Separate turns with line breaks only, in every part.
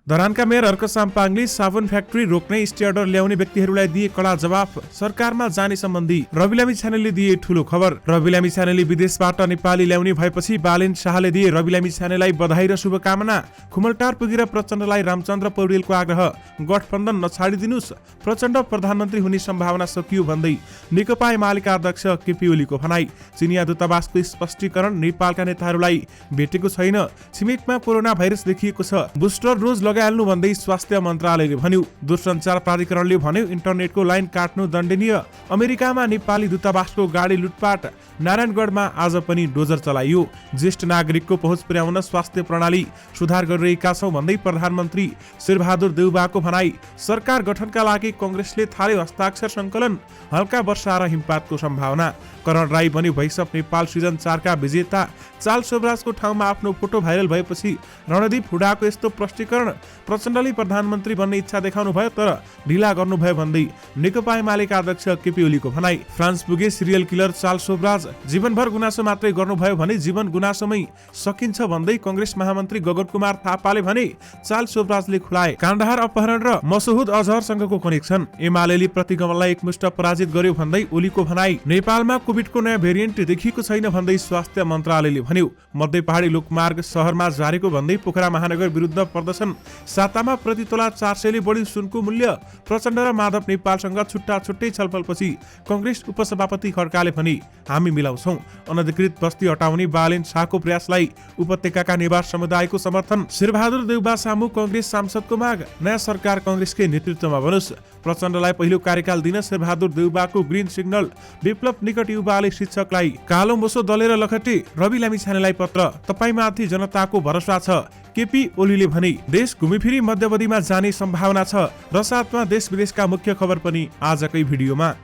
धरानका mayor Harka साम्पाङले साबुन factory रोक्ने stay order ल्याउने व्यक्तिहरूलाई दिए कडा जवाफ। सरकारमा जाने सम्बन्धी रवि लामिछानेले दिए ठूलो खबर। रवि लामिछानेले विदेशबाट नेपाली ल्याउने भएपछि बालेन शाहले दिए रवि लामिछानेलाई बधाई र शुभकामना। खुमलटार पुगेर प्रचण्डलाई रामचन्द्र पौडेलको आग्रह, गठबन्धन नछाडिदिनुस्, प्रचण्ड प्रधानमन्त्री हुने सम्भावना सकियो भन्दै नेकपा एमालेका अध्यक्ष केपी ओलीको भनाई। चिनिया दूतावासको स्पष्टीकरण, नेपालका नेताहरूलाई भेटेको छैन, छिमेकमा कोरोना भाइरस देखिएको छ, बुस्टर डोज लगाइहाल्नु भन्दै स्वास्थ्य मन्त्रालयले भन्यो। दूरसञ्चार प्राधिकरणले भन्यो इन्टरनेटको लाइन काट्नु दण्डनीय। अमेरिकामा नेपाली दूतावासको गाडी लुटपाट। नारायणगढमा आज पनि डोजर चलाइयो। ज्येष्ठ नागरिकको पहुँच पुर्याउन स्वास्थ्य प्रणाली सुधार गरिरहेका छौं भन्दै प्रधानमन्त्री शेरबहादुर देउबाको भनाई। सरकार गठनका लागि कांग्रेसले थाल्यो हस्ताक्षर संकलन, हल्का वर्षा र हिमपातको सम्भावना। करण राई बन्यो भैसप नेपाल सिजन 4 का विजेता। चार्ल्स सोब्राजको ठाउँमा आफ्नो फोटो भाइरल भएपछि रणदीप हुडाको यस्तो प्रष्टीकरण। प्रचण्डले प्रधानमन्त्री बन्ने इच्छा देखाउनु भयो तर ढिला गर्नुभयो भन्दै नेकपा एमालेका अध्यक्ष केपी ओलीको भनाई। फ्रान्स पुगे सिरियल किलर चार्ल्स सोब्राज। जीवनभर गुनासो मात्रै गर्नुभयो भने जीवन गुनासोमै सकिन्छ भन्दै कांग्रेस महामन्त्री गगन कुमार थापाले भने। चार्ल्स सोब्राजले खुलाए काण्डहार अपहरण र मसुहुद अजहरसँगको कनेक्सन। एमालेले प्रतिगमनलाई एकमुष्ट पराजित गर्यो भन्दै ओलीको भनाई। नेपालमा कोभिडको नयाँ भेरिएन्ट देखिएको छैन भन्दै स्वास्थ्य मन्त्रालयले भन्यो। मध्य पहाडी लोकमार्ग शहरमा झारेको भन्दै पोखरा महानगर विरुद्ध प्रदर्शन। सातामा प्रति तोला 400 ले बढी सुनको मूल्य। प्रचण्ड र माधव नेपालसँग छुट्टा छुट्टै छलफलपछि कांग्रेस उपसभापति खड्काले भने हामी मिलाउँछौं। अनधिकृत बस्ती हटाउने बालेन शाहको प्रयासलाई उपत्यकाका निवास समुदायको समर्थन। शेरबहादुर देउबा सामु कांग्रेस सांसदको माग। नयाँ सरकार कांग्रेसकै नेतृत्वमा बनोस्। प्रचण्डलाई पहिलो कार्यकाल दिन शेरबहादुर देउबाको ग्रीन सिग्नल। विप्लव निकट युवाले शिक्षकलाई कालो मोसो दलेर लखटे। रवि लामिछानेलाई पत्र, तपाईमाथि जनताको भरोसा छ। केपी ओलीले भने देश घुमिफिरी मध्यवधिमा जाने सम्भावना छ। र साथमा देश विदेशका मुख्य खबर पनि आजकै भिडियोमा।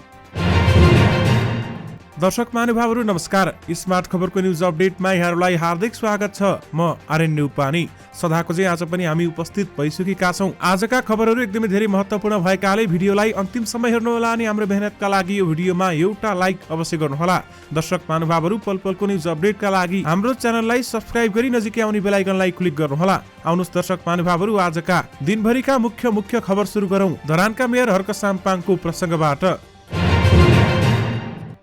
दर्शक महानुभावहरू नमस्कार। स्मार्ट खबरको न्यूज अपडेटमा यहाँहरूलाई हार्दिक स्वागत छ। म आर्यन उपानी। सदाको चाहिँ आज पनि हामी उपस्थित भइसकेका छौं। आजका खबरहरू एकदमै धेरै महत्त्वपूर्ण भएकाले भिडियोलाई अन्तिमसम्म हेर्नुहोला अनि हाम्रो मेहनतका लागि यो भिडियोमा एउटा लाइक अवश्य गर्नुहोला। दर्शक महानुभावहरू पल पलको न्यूज अपडेटका लागि हाम्रो च्यानललाई सब्स्क्राइब गरी नजिकै आउने बेल आइकनलाई क्लिक गर्नुहोला। आउनुहोस् दर्शक महानुभावहरू आजका दिनभरिका मुख्य खबर सुरु गरौं धरानका मेयर हर्क साम्पाङको प्रसंगबाट।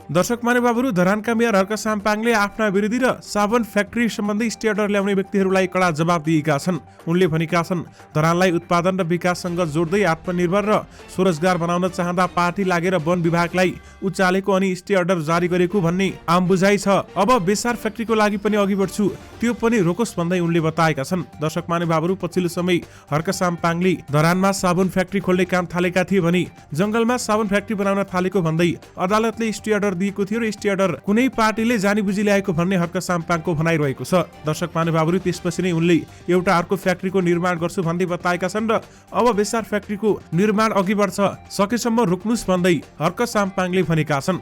दर्शक महानुभावहरू धरानका मेयर हर्क साम्पाङले आफ्ना विरोधी र साबुन फ्याक्ट्री सम्बन्धी स्टे अर्डर ल्याउने व्यक्तिहरूलाई कडा जवाब दिएका छन्। उनले भनेका छन् धरानलाई उत्पादन र विकाससँग जोड्दै आत्मनिर्भर र स्वरोजगार बनाउन चाहँदा पार्टी लागेर वन विभागलाई उचालेको अनि स्टे अर्डर जारी गरेको भन्ने आम बुझाइ छ। अब बेसार फ्याक्ट्रीको लागि पनि अघि बढ्छु, त्यो पनि रोकोस् भन्दै उनले बताएका छन्। दर्शक महानुभावहरू पछिल्लो समय हर्क साम्पाङले धरानमा साबुन फ्याक्ट्री खोल्ने काम थालेका थिए भने जंगलमा साबुन फ्याक्ट्री बनाउन थालेको भन्दै अदालतले स्टे अर्डर दिएको थियो र स्टे अर्डर कुनै पार्टीले जानीबुझी ल्याएको भन्ने हर्क साम्पाङको भनाइरहेको छ। दर्शक महानुभावहरू त्यसपछि नै उनले एउटा अर्को फ्याक्ट्रीको निर्माण गर्छु भन्दै बताएका छन् र अब बेसार फ्याक्ट्रीको निर्माण अघि बढ्छ, सकेसम्म रोक्नुस् भन्दै हर्क साम्पाङले भनेका छन्।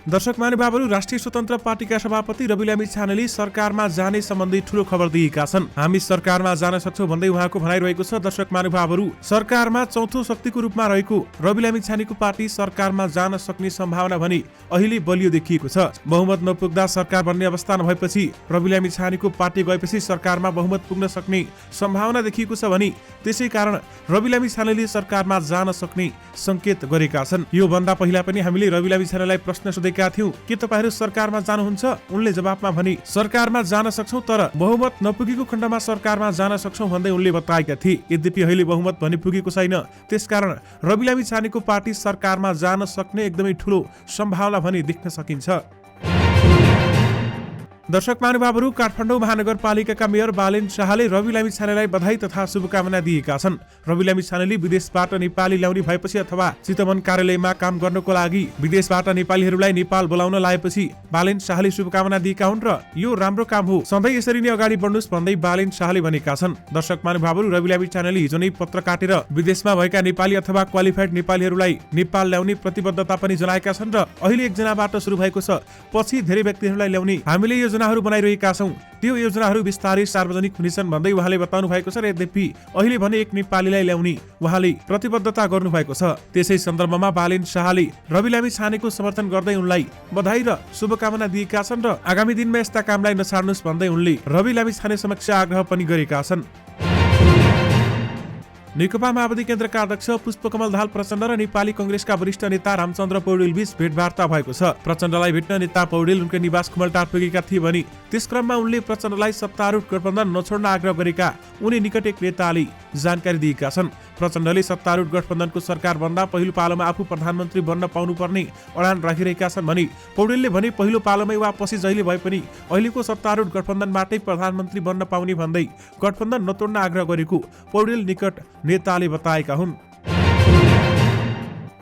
दर्शक महानुभावहरू राष्ट्रिय स्वतन्त्र पार्टीका सभापति रवि लामिछानेले सरकारमा जाने सम्बन्धी ठूलो खबर दिएका छन्। हामी सरकारमा जान सक्छौं भन्दै उहाँको भनाइरहेको छ। दर्शक महानुभावहरू सरकारमा चौथो शक्तिको रूपमा रहेको रवि लामिछानेको पार्टी सरकारमा जान सक्ने सम्भावना भने अहिले बलियो देखिएको छ। बहुमत नपुग्दा सरकार बन्ने अवस्था नभएपछि रवि लामिछानेको पार्टी गएपछि सरकारमा बहुमत पुग्न सक्ने सम्भावना देखिएको छ भने त्यसै कारण रवि लामिछानेले सरकारमा जान सक्ने संकेत गरेका छन्। यो भन्दा पहिला पनि हामीले रवि लामिछानेलाई प्रश्न सोधेका थियौं के तपाईहरू सरकारमा जानुहुन्छ? उनले जवाफमा भने सरकारमा जान सक्छौं तर बहुमत नपुगेको खण्डमा सरकारमा जान सक्छौं भन्दै उनले बताएका थिए। यद्यपि अहिले बहुमत भने पुगेको छैन, त्यसकारण रवि लामिछानेको पार्टी सरकारमा जान सक्ने एकदमै ठूलो सम्भावना भने देख्न सकिन्छ। दर्शक महानुभावहरू काठमाडौँ महानगरपालिकाका मेयर बालेन शाहले रवि लामिछानेलाई बधाई तथा शुभकामना दिएका छन्। रवि लामिछानेले विदेशबाट नेपाली ल्याउने भएपछि अथवा चितवन कार्यालयमा काम गर्नको लागि विदेशबाट नेपालीहरूलाई नेपाल बोलाउन लाएपछि बालेन शाहले शुभकामना दिएका हुन् र यो राम्रो काम हो, सधैँ यसरी नै अगाडि बढ्नुस् भन्दै बालेन शाहले भनेका छन्। दर्शक महानुभावहरू रवि लामिछानेले हिजो नै पत्र काटेर विदेशमा भएका नेपाली अथवा क्वालिफाइड नेपालीहरूलाई नेपाल ल्याउने प्रतिबद्धता पनि जनाएका छन् र अहिले एकजनाबाट सुरु भएको छ, पछि धेरै व्यक्तिहरूलाई ल्याउने हामीले योजनाहरू बनाइरहेका छौं, त्यो योजनाहरू बिस्तारै सार्वजनिक हुनेछन् भन्दै उहाँले बताउनु भएको छ। यद्यपि अहिले भने एक नेपालीलाई ल्याउने उहाँले प्रतिबद्धता गर्नु भएको छ। त्यसै सन्दर्भमा बालेन शाहले रवि लामिछानेको समर्थन गर्दै उनलाई बधाई र शुभकामना दिएका छन् र आगामी दिनमा यस्ता कामलाई नछाड्नुस् भन्दै उनले रवि लामिछाने समक्ष आग्रह पनि गरेका छन्। नेकपा माओवादी केन्द्रका अध्यक्ष पुष्पकमल दाहाल प्रचण्ड र नेपाली कंग्रेसका वरिष्ठ नेता रामचन्द्र पौडेल बीच भेटवार्ता भएको छ। प्रचण्डलाई भेट्न नेता पौडेल उनकै निवास कुमलटार पुगेका थिए भने त्यस क्रममा उनले प्रचण्डलाई सत्तारूढ गठबन्धन नछोड्न आग्रह गरेका उनी निकट एक नेताले जानकारी दिएका छन्। प्रचण्डले सत्तारूढ गठबन्धनको सरकार बन्दा पहिलो पालोमा आफू प्रधानमन्त्री बन्न पाउनुपर्ने अडान राखिरहेका छन् भने पौडेलले भने पहिलो पालोमै वा पछि जहिले भए पनि अहिलेको सत्तारूढ गठबन्धनबाटै प्रधानमन्त्री बन्न पाउने भन्दै गठबन्धन नतोड्न आग्रह गरेको पौडेल निकट नेताले बताएका हुन्।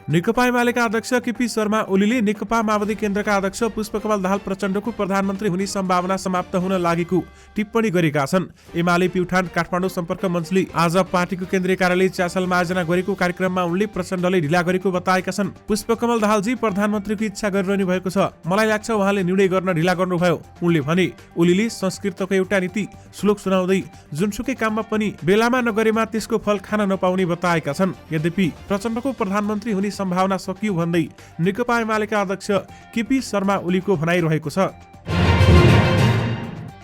नेकपा एमालेका अध्यक्ष केपी शर्मा ओलीले नेकपा माओवादी केन्द्रका अध्यक्ष पुष्पकमल दाहाल प्रचण्डको प्रधानमन्त्री हुने सम्भावना समाप्त हुन लागेको टिप्पणी गरेका छन्। एमाले प्युठान काठमाडौँ सम्पर्क मञ्चले आज पार्टीको केन्द्रीय कार्यालय च्यासलमा आयोजना गरेको कार्यक्रममा उनले प्रचण्डले ढिला गरेको बताएका छन्। पुष्पकमल दाहालजी प्रधानमन्त्रीको इच्छा गरिरहनु भएको छ, मलाई लाग्छ उहाँले निर्णय गर्न ढिला गर्नुभयो। उनले भने ओलीले संस्कृतको एउटा नीति श्लोक सुनाउँदै जुनसुकै काममा पनि बेलामा नगरेमा त्यसको फल खान नपाउने बताएका छन्। यद्यपि प्रचण्डको प्रधानमन्त्री हुने सम्भावना सकियो भन्दै नेकपा एमालेका अध्यक्ष केपी शर्मा ओलीको भनाइरहेको छ।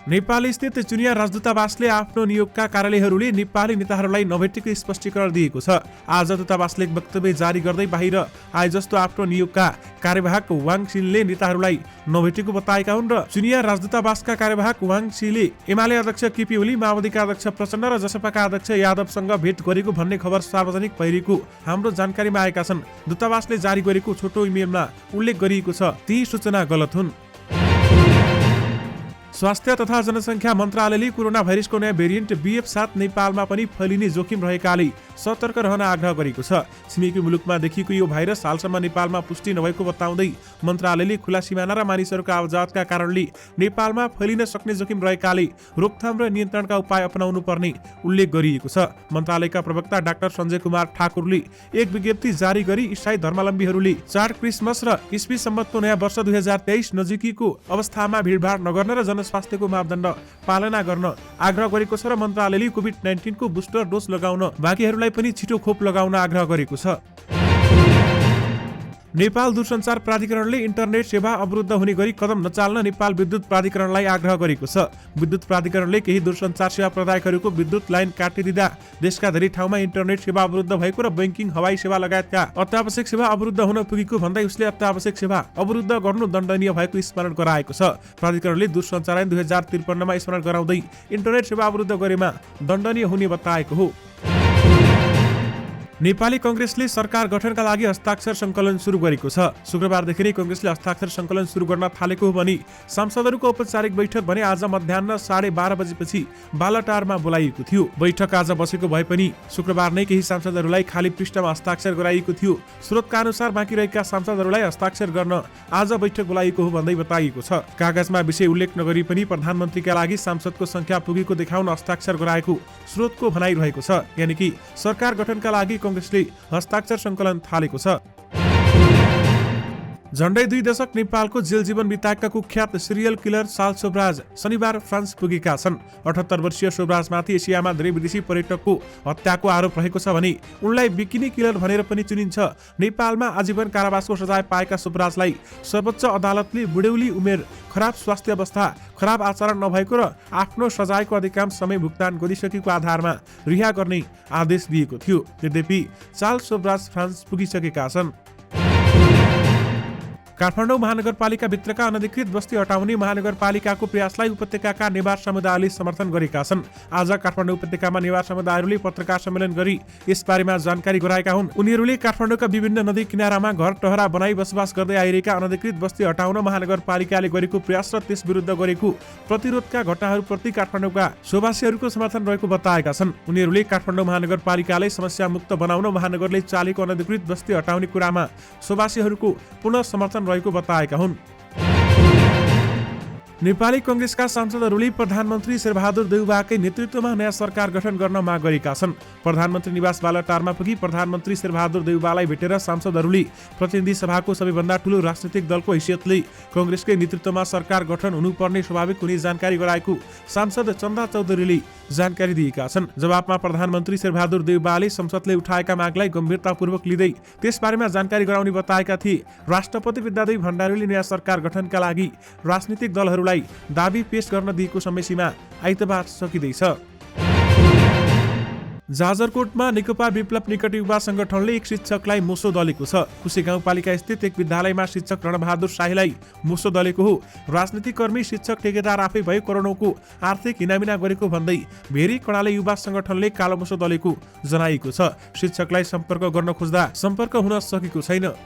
नेपाल स्थित चुनिया राजदूतावासले आफ्नो नियोगका कार्यालयहरूले नेपाली नेताहरूलाई नभेटेको स्पष्टीकरण दिएको छ। आज दूतावासले एक वक्तव्य जारी गर्दै बाहिर आए जस्तो आफ्नो नियोगका कार्यवाहक वाङ सिनले नेताहरूलाई नभेटेको बताएका हुन् र चुनिया राजदूतावासका कार्यवाहक वाङ सीले एमाले अध्यक्ष केपी ओली, माओवादीका अध्यक्ष प्रचण्ड र जसपाका अध्यक्ष यादवसँग भेट गरेको भन्ने खबर सार्वजनिक भइरहेको हाम्रो जानकारीमा आएका छन्। दूतावासले जारी गरेको छोटो इमेलमा उल्लेख गरिएको छ ती सूचना गलत हुन्। स्वास्थ्य तथा जनसङ्ख्या मन्त्रालयले कोरोना भाइरसको नयाँ भेरिएन्ट BF7 नेपालमा पनि फैलिने जोखिम रहेकाले सतर्क रहन आग्रह गरेको छ। छिमेकी मुलुकमा देखिएको यो भाइरस हालसम्म नेपालमा पुष्टि नभएको बताउँदै मन्त्रालयले खुला सिमाना र मानिसहरूको आवाजावतका कारणले नेपालमा फैलिन सक्ने जोखिम रहेकाले रोकथाम र नियन्त्रणका उपाय अपनाउनु पर्ने उल्लेख गरिएको छ। मन्त्रालयका प्रवक्ता डाक्टर सञ्जय कुमार ठाकुरले एक विज्ञप्ति जारी गरी इसाई धर्मावलम्बीहरूले चाड क्रिसमस र इस्वी सम्बतको नयाँ वर्ष 2023 नजिकीको अवस्थामा भिडभाड नगर्न र जनस्वास्थ्यको मापदण्ड पालना गर्न आग्रह गरेको छ र मन्त्रालयले कोभिड-19 को बुस्टर डोज लगाउन बाँकीहरूलाई पनि छिटो खोप लगाउन आग्रह गरेको छ। नेपाल दूरसञ्चार प्राधिकरणले इन्टरनेट सेवा अवरुद्ध हुने गरी कदम नचाल्न नेपाल विद्युत प्राधिकरणलाई आग्रह गरेको छ। विद्युत प्राधिकरणले केही दूरसञ्चार सेवा प्रदायकहरूको विद्युत लाइन काटिदिँदा देशका धेरै ठाउँमा इन्टरनेट सेवा अवरुद्ध भएको र बैंकिङ, हवाई सेवा लगायतका अत्यावश्यक सेवा अवरुद्ध हुन पुगेको भन्दै उसले अत्यावश्यक सेवा अवरुद्ध गर्नु दण्डनीय भएको स्मरण गराएको छ। प्राधिकरणले दूरसञ्चार ऐन 2053 मा स्मरण गराउँदै इन्टरनेट सेवा अवरुद्ध गरेमा दण्डनीय हुने बताएको हो। नेपाली कंग्रेसले सरकार गठनका लागि हस्ताक्षर संकलन सुरु गरेको छ। शुक्रबारदेखि नै कंग्रेसले हस्ताक्षर संकलन सुरु गर्न थालेको हो भने सांसदहरूको औपचारिक बैठक भने आज मध्याह्न 12:30 बजेपछि बालटारमा बोलाइएको थियो। बैठक आज बसेको भए पनि शुक्रबार नै केही सांसदहरूलाई खाली पृष्ठमा हस्ताक्षर गराइएको थियो। स्रोतका अनुसार बाँकी रहेका सांसदहरूलाई हस्ताक्षर गर्न आज बैठक बोलाइएको हो भन्दै बताइएको छ। कागजमा विषय उल्लेख नगरी पनि प्रधानमन्त्रीका लागि सांसदको संख्या पुगेको देखाउन हस्ताक्षर गराएको स्रोतको भनाइरहेको छ। यानि कि सरकार गठनका लागि कंग्रेसले हस्ताक्षर संकलन थालेको छ। झण्डै 2 दशक नेपालको जेल जीवन बिताएका कुख्यात सिरियल किलर साल सोब्राज शनिबार फ्रान्स पुगेका छन्। 78 वर्षीय सोब्राजमाथि एसियामा धेरै विदेशी पर्यटकको हत्याको आरोप रहेको छ भने उनलाई बिकिनी किलर भनेर पनि चिनिन्छ। नेपालमा आजीवन कारावासको सजाय पाएका सोब्राजलाई सर्वोच्च अदालतले बुढेउली उमेर, खराब स्वास्थ्य अवस्था, खराब आचरण नभएको र आफ्नो सजायको अधिकांश समय भुक्तान गरिसकेको आधारमा रिहा गर्ने आदेश दिएको थियो। यद्यपि चाल सोब्राज फ्रान्स पुगिसकेका छन्। काठमाडौँ महानगरपालिका भित्रका अनधिकृत बस्ती हटाउने महानगरपालिकाको प्रयासलाई उपत्यकाका नेवार समुदायले समर्थन गरेका छन्। आज काठमाडौँ उपत्यकामा नेवार समुदायहरूले पत्रकार सम्मेलन गरी यसबारेमा जानकारी गराएका हुन्। उनीहरूले काठमाडौँका विभिन्न नदी किनारामा घर टहरा बनाई बसोबास गर्दै आइरहेका अनधिकृत बस्ती हटाउन महानगरपालिकाले गरेको प्रयास र त्यस विरुद्ध गरेको प्रतिरोधका घटनाहरूप्रति काठमाडौँका सोबासीहरूको समर्थन रहेको बताएका छन्। उनीहरूले काठमाडौँ महानगरपालिकालाई समस्या मुक्त बनाउन महानगरले चालेको अनधिकृत बस्ती हटाउने कुरामा सोबासीहरूको पुनः समर्थन रहेको बताएका हुन्। नेपाली कंग्रेसका सांसदहरूले प्रधानमन्त्री शेरबहादुर देउवाकै नेतृत्वमा नयाँ सरकार गठन गर्न माग गरेका छन्। प्रधानमन्त्री निवास बालटारमा पुगी प्रधानमन्त्री शेरबहादुर देउवालाई भेटेर सांसदहरूले प्रतिनिधि सभाको सबैभन्दा ठूलो राजनीतिक दलको हैसियतले कंग्रेसकै नेतृत्वमा सरकार गठन हुनुपर्ने स्वाभाविक हुने जानकारी गराएको सांसद चन्दा चौधरीले जानकारी दिएका छन्। जवाफमा प्रधानमन्त्री शेरबहादुर देउवाले संसदले उठाएका मागलाई गम्भीरतापूर्वक लिँदै त्यसबारेमा जानकारी गराउने बताएका थिए। राष्ट्रपति विद्यादेवी भण्डारीले नयाँ सरकार गठनका लागि राजनीतिक दलहरूलाई दाबी पेश गर्न दिएको समय सीमा आइतबार सकिँदैछ। जाजरकोटमा नेकपा विप्लव निकट युवा संगठनले एक शिक्षकलाई मोसो दलेको छ। कुशी गाउँपालिका स्थित एक विद्यालयमा शिक्षक रणबहादुर शाहीलाई मोसो दलेको हो। राजनीतिक कर्मी, शिक्षक, ठेकेदार आफै भए करोडौंको आर्थिक हिनामिना गरेको भन्दै भेरी कणाले युवा संगठनले कालो मोसो दलेको जनाइएको छ। शिक्षकलाई सम्पर्क गर्न खोज्दा सम्पर्क हुन सकेको छैन।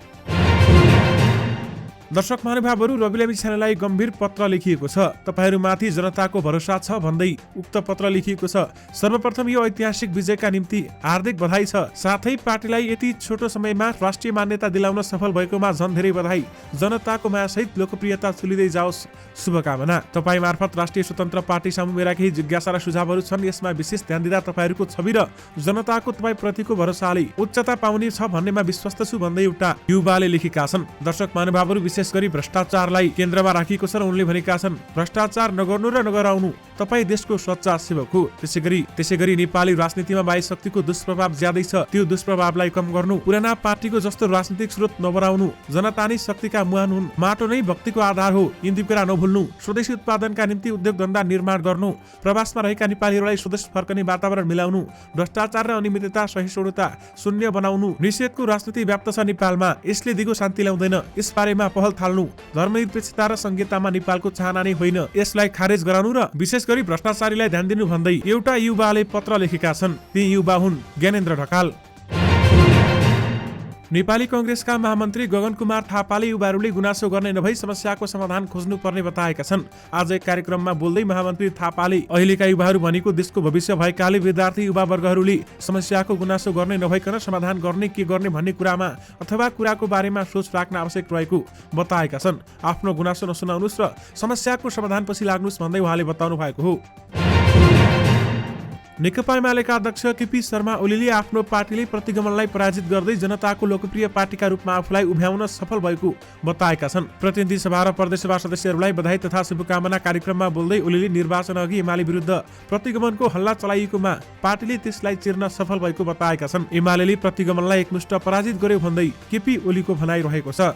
दर्शक महानुभावहरू, रवि लामिछानेलाई गम्भीर पत्र लेखिएको छ। तपाईहरूमाथि जनताको भरोसा छ भन्दै उक्त पत्र लेखिएको छ। सर्वप्रथम यो ऐतिहासिक विजयका निम्ति हार्दिक बधाई छ। साथै पार्टीलाई यति छोटो समयमा राष्ट्रिय मान्यता दिलाउन सफल भएकोमा झन धेरै बधाई। जनताको मायासहित लोकप्रियता चुलिँदै जाओस्, शुभकामना। तपाईँ मार्फत राष्ट्रिय स्वतन्त्र पार्टी सामु मेरा केही जिज्ञासा र सुझावहरू छन्। यसमा विशेष ध्यान दिँदा तपाईहरूको छवि र जनताको तपाईँप्रतिको भरोसाले उच्चता पाउने छ भन्नेमा विश्वस्त छु भन्दै एउटा युवाले लेखेका छन्। दर्शक महानुभावहरू, विशेष गरी भ्रष्टाचारलाई केन्द्रमा राखिएको छ र उनले भनेका छन्, भ्रष्टाचार नगर्नु र नगराउनु तपाईँ देशको सच्चा सेवक हो। त्यसै गरी नेपाली राजनीतिमा बाह्य शक्तिको दुष्प्रभाव ज्यादै छ। त्यो दुष्प्रभावलाई कम गर्नु, पुराना पार्टीको जस्तो राजनीतिक स्रोत नबनाउनु। जनता नै शक्तिका मुहान हुन्, माटो नै भक्तिको आधार हो। यिनी कुरा नभुल्नु। स्वदेशी उत्पादनका निम्ति उद्योग धन्दा निर्माण गर्नु, प्रवासमा रहेका नेपालीहरूलाई स्वदेश फर्कने वातावरण मिलाउनु, भ्रष्टाचार र अनियमितता सहिष्णुता शून्य बनाउनु। निषेधको राजनीति व्याप्त छ नेपालमा, यसले दिगो शान्ति ल्याउँदैन। यसबारेमा पहल थाल्नु, धर्मनिरपेक्षता र संहितामा नेपालको चाहना नै होइन, यसलाई खारेज गराउनु र विशेष गरी भ्रष्टाचारीलाई ध्यान दिनु भन्दै एउटा युवाले पत्र लेखेका छन्। ती युवा हुन् ज्ञानेन्द्र ढकाल। नेपाली कांग्रेसका महामन्त्री गगन कुमार थापाले युवाहरूले गुनासो गर्ने नभई समस्याको समाधान खोज्नुपर्ने बताएका छन्। आज एक कार्यक्रममा बोल्दै महामन्त्री थापाले अहिलेका युवाहरू भनेको देशको भविष्य भएकाले विद्यार्थी युवा वर्गहरूले समस्याको गुनासो गर्ने नभइकन समाधान गर्ने के गर्ने भन्ने कुरामा अथवा कुराको बारेमा सोच राख्न आवश्यक रहेको बताएका छन्। आफ्नो गुनासो नसुनाउनुस् र समस्याको समाधानपछि लाग्नुस् भन्दै उहाँले बताउनु भएको हो। नेकपा एमालेका अध्यक्ष केपी शर्मा ओलीले आफ्नो पार्टीले प्रतिगमनलाई पराजित गर्दै जनताको लोकप्रिय पार्टीका रूपमा आफूलाई उभ्याउन सफल भएको बताएका छन्। प्रतिनिधि सभा र प्रदेशसभा सदस्यहरूलाई बधाई तथा शुभकामना कार्यक्रममा बोल्दै ओलीले निर्वाचन अघि एमाले विरुद्ध प्रतिगमनको हल्ला चलाइएकोमा पार्टीले त्यसलाई चिर्न सफल भएको बताएका छन्। एमालेले प्रतिगमनलाई एकमुष्ट पराजित गर्यो भन्दै केपी ओलीको भनाइरहेको छ।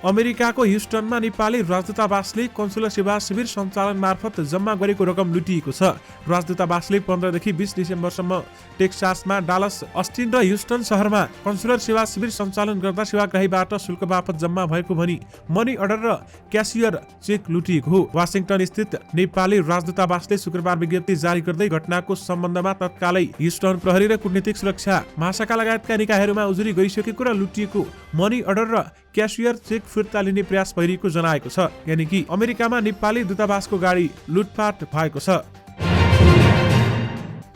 अमेरिकाको ह्युस्टनमा नेपाली राजदूतावासले कन्सुलर सेवा शिविर सञ्चालन मार्फत जम्मा गरेको रकम लुटिएको छ। राजदूतावासले 15 देखि 20 डिसेम्बरसम्म टेक्सासमा डालस, अस्टिन र ह्युस्टन शहरमा कन्सुलर सेवा शिविर सञ्चालन गर्दा सेवाग्राहीबाट शुल्क बापत जम्मा भएको भनी मनी अर्डर र क्यासियर चेक लुटिएको हो। वाशिंटन स्थित नेपाली राजदूतावासले शुक्रबार विज्ञप्ति जारी गर्दै घटनाको सम्बन्धमा तत्कालै ह्युस्टन प्रहरी र कूटनीतिक सुरक्षा महाशाखा लगायतका निकायहरूमा उजुरी गरिसकेको र लुटिएको मनी अर्डर र क्यासियर चेक फिर्ता लिने प्रयास भइरहेको जनाएको छ। यानि कि अमेरिकामा नेपाली दूतावासको गाडी लुटपाट भएको छ।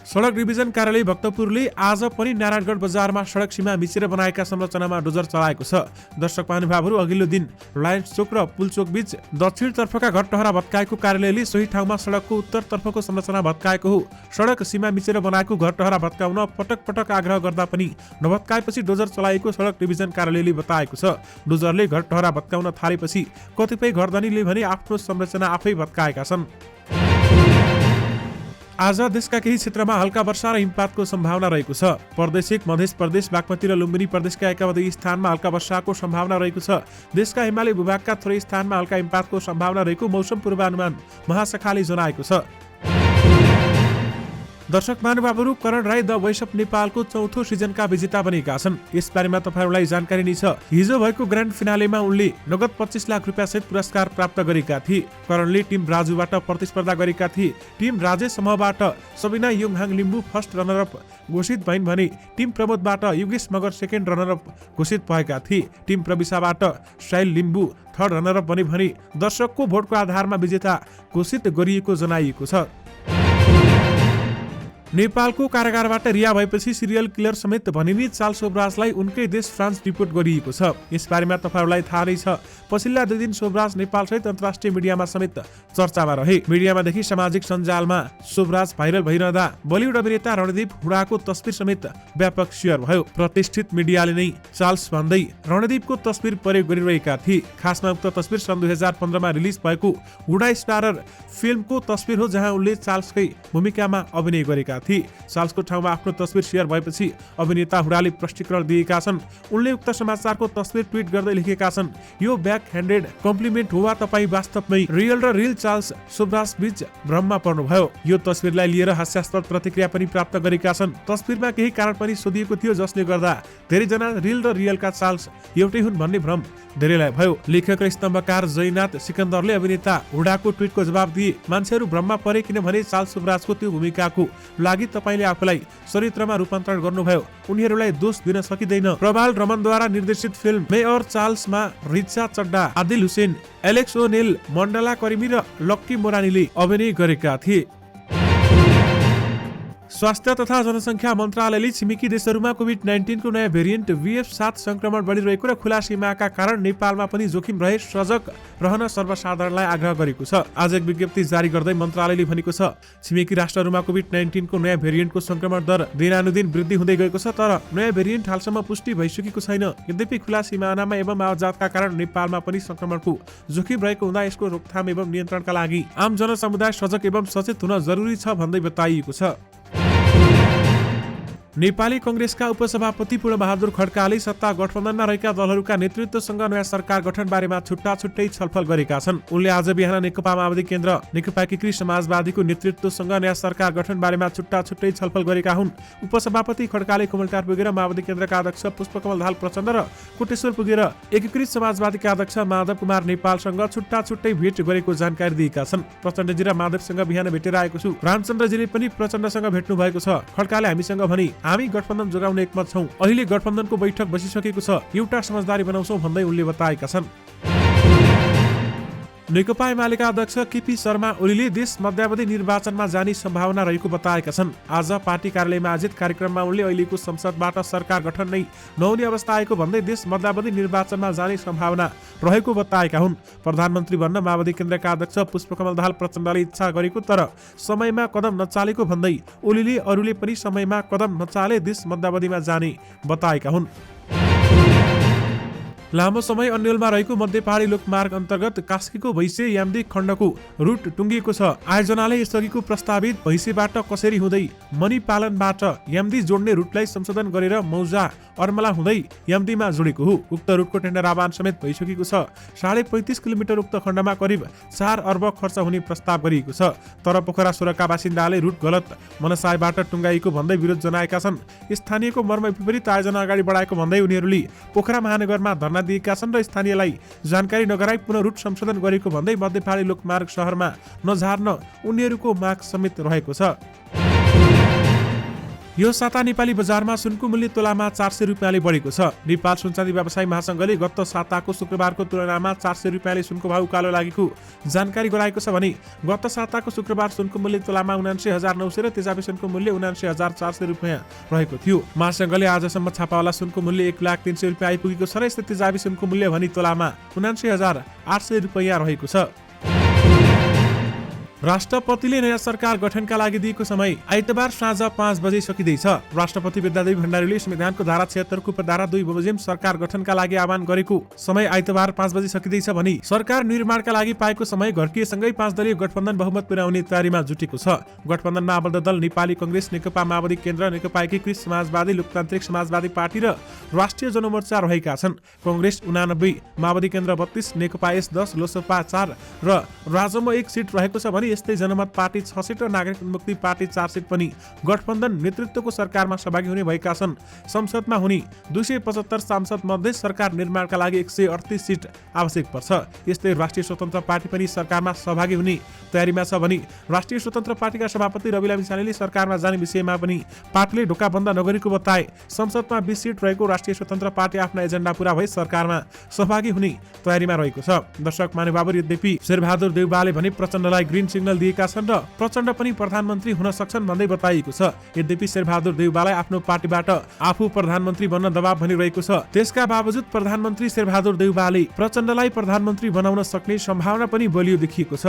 सडक डिभिजन कार्यालय भक्तपुरले आज पनि नारायणगढ बजारमा सडक सीमा मिचेर बनाएका संरचनामा डोजर चलाएको छ। दर्शक महानुभावहरू, अघिल्लो दिन लायन्स चोक र पुलचोक बीच दक्षिणतर्फका घरटहरा भत्काएको कार्यालयले सोही ठाउँमा सडकको उत्तरतर्फको संरचना भत्काएको हो। सडक सीमा मिचेर बनाएको घरटहरा भत्काउन पटक पटक आग्रह गर्दा पनि नभत्काएपछि डोजर चलाएको सडक डिभिजन कार्यालयले बताएको छ। डोजरले घरटहरा भत्काउन थालेपछि कतिपय घरधनीले भने आफ्नो संरचना आफै भत्काएका छन्। आज देशका केही क्षेत्रमा हल्का वर्षा र हिमपातको सम्भावना रहेको छ। प्रादेशिक मध्य प्रदेश, बागमती र लुम्बिनी प्रदेशका एकावधि स्थानमा हल्का वर्षाको सम्भावना रहेको छ। देशका हिमाली भूभागका थोरै स्थानमा हल्का हिमपातको सम्भावना रहेको मौसम पूर्वानुमान महाशाखाले जनाएको छ। दर्शक महानुभावहरू, Karan Rai the voice of नेपालको चौथो सिजनका विजेता बनेका छन्। यसबारेमा तपाईहरूलाई जानकारी नै छ। हिजो भएको ग्रान्ड फिनालेमा उनले नगद 25 लाख रुपियाँ सहित पुरस्कार प्राप्त गरेका थिए। करणले टिम राजुबाट प्रतिस्पर्धा गरेका थिए। टिम राजे समूहबाट सबिना योङहाङ लिम्बू फर्स्ट रनरअप घोषित भइन् भने टिम प्रमोदबाट युगेश मगर सेकेन्ड रनरअप घोषित भएका थिए। टिम प्रविशाबाट साइल लिम्बू थर्ड रनरअप बने भने दर्शकको भोटको आधारमा विजेता घोषित गरिएको जनाइएको छ। नेपालको कारागारबाट रिहा भएपछि सिरियल किलर समेत भनिने चार्ल्स शोभराजलाई उनकै देश फ्रान्स डिपोर्ट गरिएको छ। यसबारेमा तपाईहरूलाई थाहा नै छ। पछिल्ला 2 दिन शोभराज नेपाल सहित अन्तर्राष्ट्रिय मिडियामा समेत चर्चामा रहे। मिडियामादेखि सामाजिक सञ्जालमा शोभराज भाइरल भइरहँदा बलिउड अभिनेता रणदीप हुडाको तस्बिर समेत व्यापक सेयर भयो। प्रतिष्ठित मिडियाले नै चार्ल्स भन्दै रणदीपको तस्बिर प्रयोग गरिरहेका थिए। खासमा उक्त तस्बिर सन् 2015 मा रिलिज भएको हुडा स्टारर फिल्मको तस्बिर हो, जहाँ उनले चार्ल्सकै भूमिकामा अभिनय गरेका थिए। चार्ल्सको ठाउँमा आफ्नो तस्बिर सेयर भएपछि अभिनेता हुडाले प्रष्टीकरण दिएका छन्। उनले उक्त समाचारको तस्बिर ट्विट गर्दै लेखेका छन्, यो ब्याक ह्यान्डेड कम्प्लिमेन्ट हो वा तपाईँ वास्तवमै रियल र रिल चार्ल्स सुब्रास बीच भ्रममा पर्नुभयो। यो तस्बिरलाई लिएर हास्यास्पद प्रतिक्रिया पनि प्राप्त गरेका छन्। तस्बिरमा केही कारण पनि सोधिएको थियो जसले गर्दा धेरैजना रिल र रियलका चार्ल्स एउटै हुन् भन्ने भ्रम धेरैलाई भयो। लेखक र स्तम्भकार जयनाथ सिकन्दरले अभिनेता हुडाको ट्विटको जवाब दिए, मान्छेहरू भ्रममा परे किनभने चार्ल्स सुब्रासको त्यो भूमिकाको लागि तपाईँले आफूलाई चरित्रमा रूपान्तरण गर्नुभयो। उनीहरूलाई दोष दिन सकिँदैन। प्रभाल रमनद्वारा निर्देशित फिल्म मेयर चार्ल्समा रिचा चड्डा, आदिल हुसेन, एलेक्स ओनेल, मण्डला करिमी र लक्की मोरानीले अभिनय गरेका थिए। स्वास्थ्य तथा जनसङ्ख्या मन्त्रालयले छिमेकी देशहरूमा कोभिड-19 को नयाँ भेरिएन्ट VF7 संक्रमण बढिरहेको र खुला सीमाका कारण नेपालमा पनि जोखिम रहे सजग रहन सर्वसाधारणलाई आग्रह गरेको छ। आज एक विज्ञप्ति जारी गर्दै मन्त्रालयले भनेको छ, छिमेकी राष्ट्रहरूमा कोभिड-19 को नयाँ भेरिएन्टको संक्रमण दर दिनानुदिन वृद्धि हुँदै गएको छ, तर नयाँ भेरिएन्ट हालसम्म पुष्टि भइसकेको छैन। यद्यपि खुला सीमानामा एवं आवतजातका कारण नेपालमा पनि संक्रमणको जोखिम रहेको हुँदा यसको रोकथाम एवं नियन्त्रणका लागि आम जनसमुदाय सजग एवं सचेत हुन जरुरी छ भन्दै बताइएको छ। नेपाली कंग्रेसका उपसभापति पूर्णबहादुर खड्काले सत्ता गठबन्धनमा रहेका दलहरूका नेतृत्वसँग नयाँ सरकार गठन बारेमा छुट्टा छुट्टै छलफल गरेका छन्। उनले आज बिहान नेकपा माओवादी केन्द्र, नेकपा एकीकृत समाजवादीको नेतृत्वसँग नयाँ सरकार गठन बारेमा छुट्टा छुट्टै छलफल गरेका हुन्। उपसभापति खड्काले कुमलटार पुगेर माओवादी केन्द्रका अध्यक्ष पुष्पकमल दाहाल प्रचण्ड र कोटेश्वर पुगेर एकीकृत समाजवादीका अध्यक्ष माधव कुमार नेपालसँग छुट्टा छुट्टै भेट गरेको जानकारी दिएका छन्। प्रचण्डजी र माधवसँग बिहान भेटेर आएको छु। रामचन्द्रजीले पनि प्रचण्डसँग भेट्नु भएको छ। खड्काले हामीसँग भने, हामी गठबन्धन जोगाउने एकमत छौं। अहिले गठबन्धनको बैठक बसिसकेको छ, एउटा समझदारी बनाउँछौं भन्दै उनले बताएका छन्। नेकपा एमालेका अध्यक्ष केपी शर्मा ओलीले देश मध्यावधि निर्वाचनमा जाने सम्भावना रहेको बताएका छन्। आज पार्टी कार्यालयमा आयोजित कार्यक्रममा उनले अहिलेको संसदबाट सरकार गठन नै नहुने अवस्था आएको भन्दै देश मध्यावधि निर्वाचनमा जाने सम्भावना रहेको बताएका हुन्। प्रधानमन्त्री बन्न माओवादी केन्द्रका अध्यक्ष पुष्पकमल दाहाल प्रचण्डले इच्छा गरेको तर समयमा कदम नचालेको भन्दै ओलीले अरूले पनि समयमा कदम नचाले देश मध्यावधिमा जाने बताएका हुन्। लामो समय अन्यलमा रहेको मध्य पहाडी लोकमार्ग अन्तर्गत कास्कीको भैँसे यामदी खण्डको रुट टुङ्गिएको छ। आयोजनाले यसअघिको प्रस्तावित भैँसेबाट कसेरी हुँदै मणिपालनबाट यामदी जोड्ने रुटलाई संशोधन गरेर मौजा अर्मला हुँदै यामदीमा जोडेको हो। उक्त रुटको टेन्डर आह्वान समेत भइसकेको छ। 35.5 किलोमिटर उक्त खण्डमा करिब 4 अर्ब खर्च हुने प्रस्ताव गरिएको छ। तर पोखरा सोरका बासिन्दाले रुट गलत मनसायबाट टुङ्गाइएको भन्दै विरोध जनाएका छन्। स्थानीयको मर्म विपरीत आयोजना अगाडि बढाएको भन्दै उनीहरूले पोखरा महानगरमा धरना दिएका छन् र स्थानीयलाई जानकारी नगराई पुनः रुट संशोधन गरेको भन्दै मध्य पहाडी लोकमार्ग शहरमा नझार्न उनीहरूको माग समेत रहेको छ। यो साता नेपाली बजारमा सुनको मूल्य तोलामा 400 रुपियाँले बढेको छ। नेपाल सुनचाँदी व्यवसायी महासंघले गत साताको शुक्रबारको तुलनामा 400 रुपियाँले सुनको भाउ उकालो लागेको जानकारी गराएको छ भने गत साताको शुक्रबार सुनको मूल्य तोलामा 79,900 र तेजाबी सुनको मूल्य 79,400 रुपियाँ रहेको थियो। महासंघले आजसम्म छापावाला सुनको मूल्य 1,03,000 रुपियाँ आइपुगेको छ र यस्तै तेजाबी सुनको मूल्य भनी तोलामा 79,800 रुपियाँ रहेको छ। राष्ट्रपतिले नयाँ सरकार गठनका लागि दिएको समय आइतबार साँझ 5 बजे सकिँदैछ। राष्ट्रपति विद्यादेवी भण्डारीले संविधानको धारा 76 को उपधारा 2 बमोजिम सरकार गठनका लागि आह्वान गरेको समय आइतबार 5 बजे सकिँदैछ भने सरकार निर्माणका लागि पाएको समय घर्किएसँगै 5 दलीय गठबन्धन बहुमत पुर्याउने तयारीमा जुटेको छ। गठबन्धनमा आबद्ध दल नेपाली कंग्रेस, नेकपा माओवादी केन्द्र, नेकपा एकीकृत समाजवादी, लोकतान्त्रिक समाजवादी पार्टी र राष्ट्रिय जनमोर्चा रहेका छन्। कंग्रेस 89, माओवादी केन्द्र 32, नेकपा एस 10, लोसपा 4 र राजमो 1 सिट रहेको छ भने यस्तै जनमत पार्टी 6 सिट र नागरिक मुक्ति पार्टी 4 सिट पनि गठबन्धन नेतृत्वको सरकारमा सहभागी हुने भएका छन्। संसदमा हुने 275 सांसद मध्ये सरकार निर्माणका लागि 138 सिट आवश्यक पर्छ। यस्तै राष्ट्रिय स्वतन्त्र पार्टी पनि सरकारमा सहभागी हुने तयारीमा छ भने राष्ट्रिय स्वतन्त्र पार्टीका सभापति रवि लामिछानेले सरकारमा जाने विषयमा पनि पार्टीले ढोका बन्द नगरेको बताए। संसदमा 20 सिट रहेको राष्ट्रिय स्वतन्त्र पार्टी आफ्नो एजेन्डा पूरा भई सरकारमा सहभागी हुने तयारीमा रहेको छ। दर्शक महानुभाव, यद्यपि शेरबहादुर देउवाले भने प्रचण्डलाई ग्रीन सिग्नल दिएका छन् र प्रचण्ड पनि प्रधानमन्त्री हुन सक्छन् भन्दै बताइएको छ। यद्यपि शेरबहादुर देउवालाई आफ्नो पार्टीबाट आफू प्रधानमन्त्री बन्न दबाव भनिरहेको छ। त्यसका बावजुद प्रधानमन्त्री शेरबहादुर देउवाले प्रचण्डलाई प्रधानमन्त्री बनाउन सक्ने सम्भावना पनि बलियो देखिएको छ।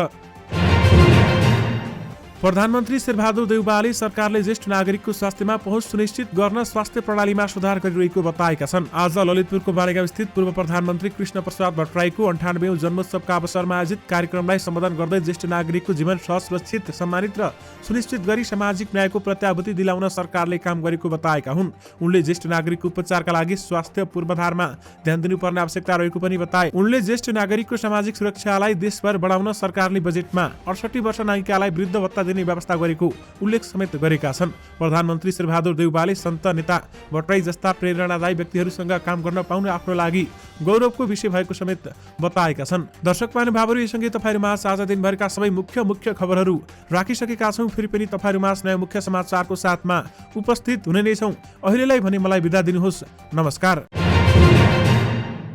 प्रधानमन्त्री शेरबहादुर देउवाले सरकारले ज्येष्ठ नागरिकको स्वास्थ्यमा पहुँच सुनिश्चित गर्न स्वास्थ्य प्रणालीमा सुधार गरिरहेको बताएका छन्। आज ललितपुरको बारेगाउँ स्थित पूर्व प्रधानमन्त्री कृष्ण प्रसाद भट्टराईको 98औं जन्मोत्सवका अवसरमा आयोजित कार्यक्रमलाई सम्बोधन गर्दै ज्येष्ठ नागरिकको जीवन सहज, सुरक्षित, सम्मानित र सुनिश्चित गरी सामाजिक न्यायको प्रत्याभूति दिलाउन सरकारले काम गरेको बताएका हुन्। उनले ज्येष्ठ नागरिकको उपचारका लागि स्वास्थ्य पूर्वाधारमा ध्यान दिनुपर्ने आवश्यकता रहेको पनि बताए। उनले ज्येष्ठ नागरिकको सामाजिक सुरक्षालाई देशभर बढाउन सरकारले बजेटमा 68 वर्ष नागरिकलाई वृद्ध भत्ता दिने व्यवस्था गरेको उल्लेख समेत गरेका छन्। प्रधानमन्त्री शेरबहादुर देउवाले सन्त नेता भट्टराई जस्ता प्रेरणादायी व्यक्तिहरूसँग काम गर्न पाउनु आफ्नो लागि गौरवको विषय भएको समेत बताएका छन्। दर्शक महानुभावहरू, यससँगै तपाईहरुमा आज दिनभरका सबै मुख्य खबरहरू राखिसकेका छौं। फेरि पनि तपाईहरुमा नयाँ मुख्य समाचारको साथमा उपस्थित हुने नै छौं। अहिलेलाई भने मलाई बिदा दिनुहोस्। नमस्कार।